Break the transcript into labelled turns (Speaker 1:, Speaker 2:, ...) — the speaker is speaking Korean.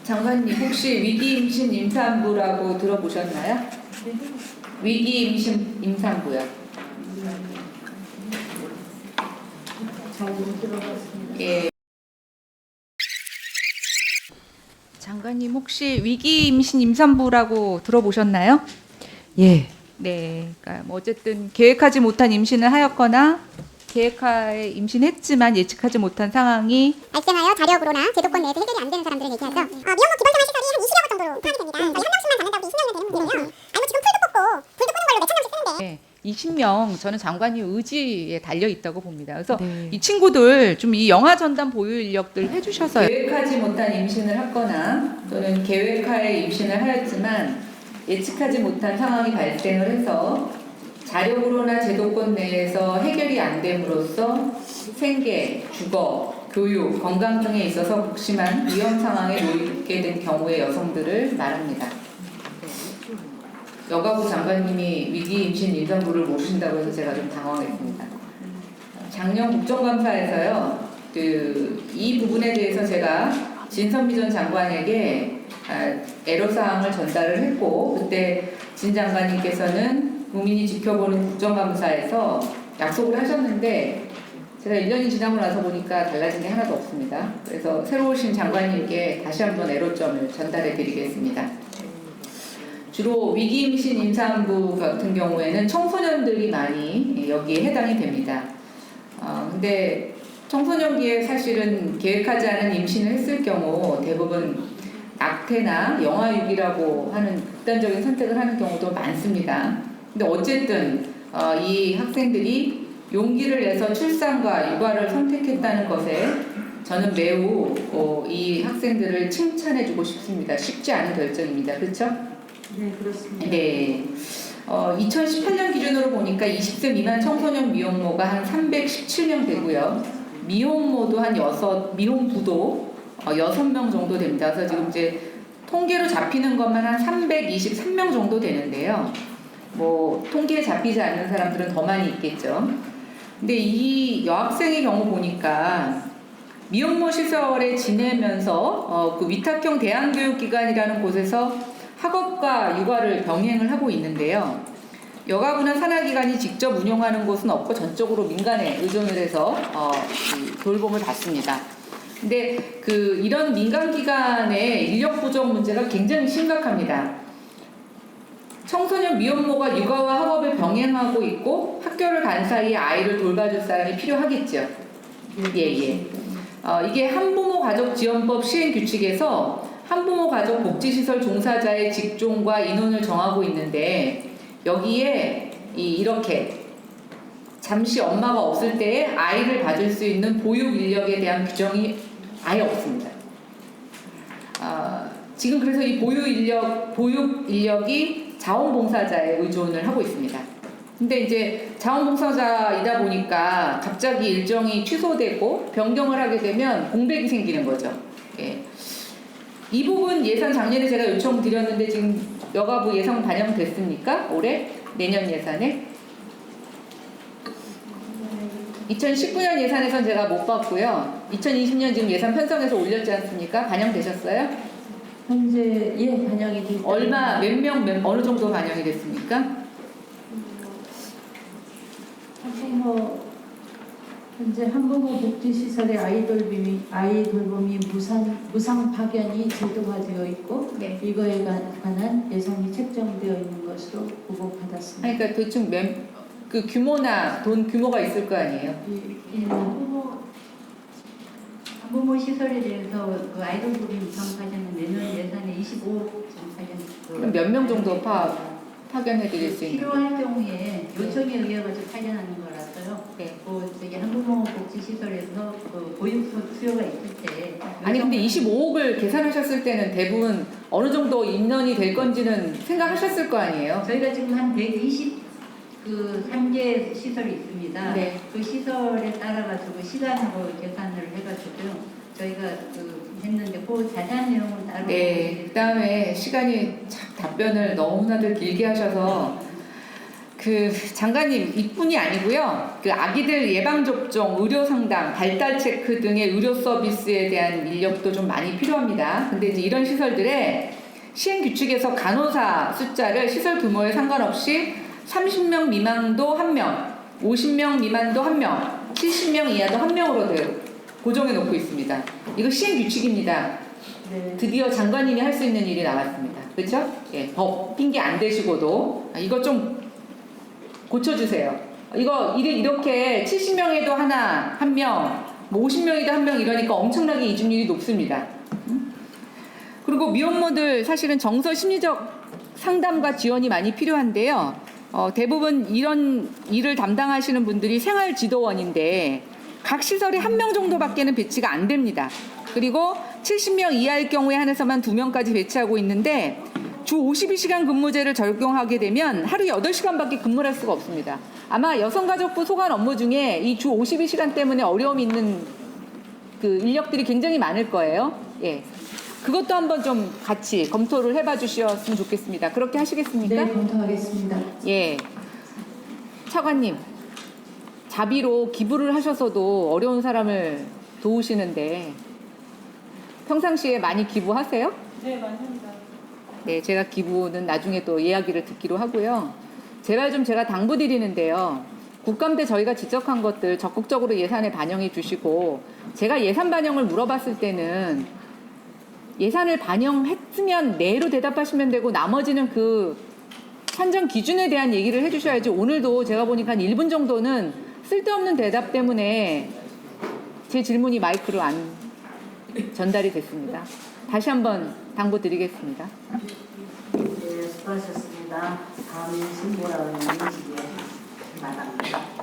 Speaker 1: 장관님 혹시 위기임신 임산부라고 들어보셨나요? 위기임신 임산부요.
Speaker 2: 잘 못 들어봤습니다.
Speaker 1: 예. 장관님 혹시 위기임신 임산부라고 들어보셨나요?
Speaker 2: 예.
Speaker 1: 네. 그러니까 뭐 어쨌든 계획하지 못한 임신을 하였거나 계획하에 임신했지만 예측하지 못한 상황이
Speaker 3: 발생하여 자력으로나 제도권 내에서 해결이 안 되는 사람들을 얘기하죠. 미혼모 기본생활 시설이 한 20여 곳 정도로 파악이 됩니다. 한 명씩만 받는다고 20명이면 되는 문제예요. 아니 뭐 지금 풀도 뽑고 불도 끄는 걸로 몇천 명씩 쓰는데.
Speaker 1: 네, 20명 저는 장관님 의지에 달려 있다고 봅니다. 그래서
Speaker 2: 네.
Speaker 1: 이 친구들 좀 이 영아 전담 보유 인력들 해주셔서 계획하지 못한 임신을 했거나 또는 계획하에 임신을 하였지만 예측하지 못한 상황이 발생을 해서 자력으로나 제도권 내에서 해결이 안 됨으로써 생계, 주거, 교육, 건강 등에 있어서 극심한 위험 상황에 놓이게 된 경우의 여성들을 말합니다. 여가부 장관님이 위기 임신 임산부를 모르신다고 해서 제가 좀 당황했습니다. 작년 국정감사에서요, 이 부분에 대해서 제가 진선미 전 장관에게 애로사항을 전달을 했고, 그때 진 장관님께서는 국민이 지켜보는 국정감사에서 약속을 하셨는데, 제가 1년이 지나고 나서 보니까 달라진 게 하나도 없습니다. 그래서 새로 오신 장관님께 다시 한번 애로점을 전달해 드리겠습니다. 주로 위기임신 임산부 같은 경우에는 청소년들이 많이 여기에 해당이 됩니다. 근데 청소년기에 사실은 계획하지 않은 임신을 했을 경우 대부분 낙태나 영아육이라고 하는 극단적인 선택을 하는 경우도 많습니다. 근데 어쨌든 이 학생들이 용기를 내서 출산과 육아를 선택했다는 것에 저는 매우 이 학생들을 칭찬해주고 싶습니다. 쉽지 않은 결정입니다. 그렇죠?
Speaker 2: 네, 그렇습니다.
Speaker 1: 네. 2018년 기준으로 보니까 20세 미만 청소년 미혼모가 한 317명 되고요. 미혼모도 미혼부도 6명 정도 됩니다. 그래서 지금 이제 통계로 잡히는 것만 한 323명 정도 되는데요. 뭐 통계에 잡히지 않는 사람들은 더 많이 있겠죠. 근데 이 여학생의 경우 보니까 미혼모 시설에 지내면서 그 위탁형 대안교육기관이라는 곳에서 학업과 육아를 병행을 하고 있는데요. 여가부나 산하기관이 직접 운영하는 곳은 없고 전적으로 민간에 의존을 해서 돌봄을 받습니다. 근데 이런 민간기관의 인력 부족 문제가 굉장히 심각합니다. 청소년 미혼모가 육아와 학업을 병행하고 있고 학교를 간 사이에 아이를 돌봐줄 사람이 필요하겠죠. 예. 이게 한부모 가족 지원법 시행 규칙에서 한부모 가족 복지시설 종사자의 직종과 인원을 정하고 있는데 여기에 이렇게 잠시 엄마가 없을 때에 아이를 봐줄 수 있는 보육 인력에 대한 규정이 아예 없습니다. 지금 그래서 이 보육 인력이 자원봉사자에 의존을 하고 있습니다. 근데 이제 자원봉사자이다 보니까 갑자기 일정이 취소되고 변경을 하게 되면 공백이 생기는 거죠. 예. 이 부분 예산 작년에 제가 요청드렸는데 지금 여가부 예산 반영됐습니까? 올해? 내년 예산에? 2019년 예산에선 제가 못 봤고요. 2020년 지금 예산 편성해서 올렸지 않습니까? 반영되셨어요?
Speaker 2: 현재 반영이 되고
Speaker 1: 얼마, 몇 명, 어느 정도 반영이 됐습니까?
Speaker 2: 현재 한부모 복지시설의 아이 돌봄이 무상 파견이 제도화되어 있고
Speaker 1: 네.
Speaker 2: 이거에 관한 예산이 책정되어 있는 것으로 보고받았습니다.
Speaker 1: 그러니까 대충 그 규모나 돈 규모가 있을 거 아니에요?
Speaker 4: 한부모 시설에 대해서 그 아이돌 돌봄 무상 파견은 내년 예산에 25억 정도
Speaker 1: 그럼 몇 명 정도 파견해 드릴 수 있는?
Speaker 4: 필요할 경우에 요청에 의해 가지고 파견하는 거라서요.
Speaker 1: 네.
Speaker 4: 저기 한부모 복지 시설에서 그 보육 수요가 있을 때
Speaker 1: 아니 근데 25억을 계산하셨을 때는 대부분 어느 정도 인원이 될 건지는 생각하셨을 거 아니에요?
Speaker 4: 저희가 지금 한 120 3개 시설이 있습니다.
Speaker 1: 네.
Speaker 4: 그 시설에 따라 가지고 시간으로 계산을 해가지고요. 저희가 했는데 그 자세한 내용은 따로.
Speaker 1: 네. 그다음에 시간이 참 답변을 너무나들 길게 하셔서 그 장관님 이뿐이 아니고요. 그 아기들 예방 접종, 의료 상담, 발달 체크 등의 의료 서비스에 대한 인력도 좀 많이 필요합니다. 근데 이제 이런 시설들의 시행 규칙에서 간호사 숫자를 시설 규모에 상관없이 30명 미만도 1명, 50명 미만도 1명, 70명 이하도 1명으로 고정해 놓고 있습니다. 이거 시행 규칙입니다.
Speaker 2: 네.
Speaker 1: 드디어 장관님이 할 수 있는 일이 나왔습니다. 그렇죠? 예, 법 핑계 안 대시고도 이거 좀 고쳐주세요. 이거 이렇게 70명에도 한 명, 뭐 50명에도 한 명 이러니까 엄청나게 이중률이 높습니다. 그리고 미혼모들 사실은 정서 심리적 상담과 지원이 많이 필요한데요. 대부분 이런 일을 담당하시는 분들이 생활지도원인데 각 시설에 1명 정도밖에는 배치가 안 됩니다. 그리고 70명 이하일 경우에 한해서만 2명까지 배치하고 있는데 주 52시간 근무제를 적용하게 되면 하루 8시간밖에 근무를 할 수가 없습니다. 아마 여성가족부 소관 업무 중에 이 주 52시간 때문에 어려움이 있는 그 인력들이 굉장히 많을 거예요. 예. 그것도 한번 좀 같이 검토를 해봐 주셨으면 좋겠습니다. 그렇게 하시겠습니까?
Speaker 2: 네, 검토하겠습니다.
Speaker 1: 예. 차관님, 자비로 기부를 하셔서도 어려운 사람을 도우시는데 평상시에 많이 기부하세요?
Speaker 2: 네, 맞습니다.
Speaker 1: 네, 제가 기부는 나중에 또 이야기를 듣기로 하고요. 제발 좀 제가 당부드리는데요. 국감 때 저희가 지적한 것들 적극적으로 예산에 반영해 주시고 제가 예산 반영을 물어봤을 때는 예산을 반영했으면 네로 대답하시면 되고 나머지는 그 산정 기준에 대한 얘기를 해주셔야지. 오늘도 제가 보니까 한 1분 정도는 쓸데없는 대답 때문에 제 질문이 마이크로 안 전달이 됐습니다. 다시 한번 당부드리겠습니다.
Speaker 5: 네, 수고하셨습니다. 다음은 신보라 의원님 질의에 마감입니다.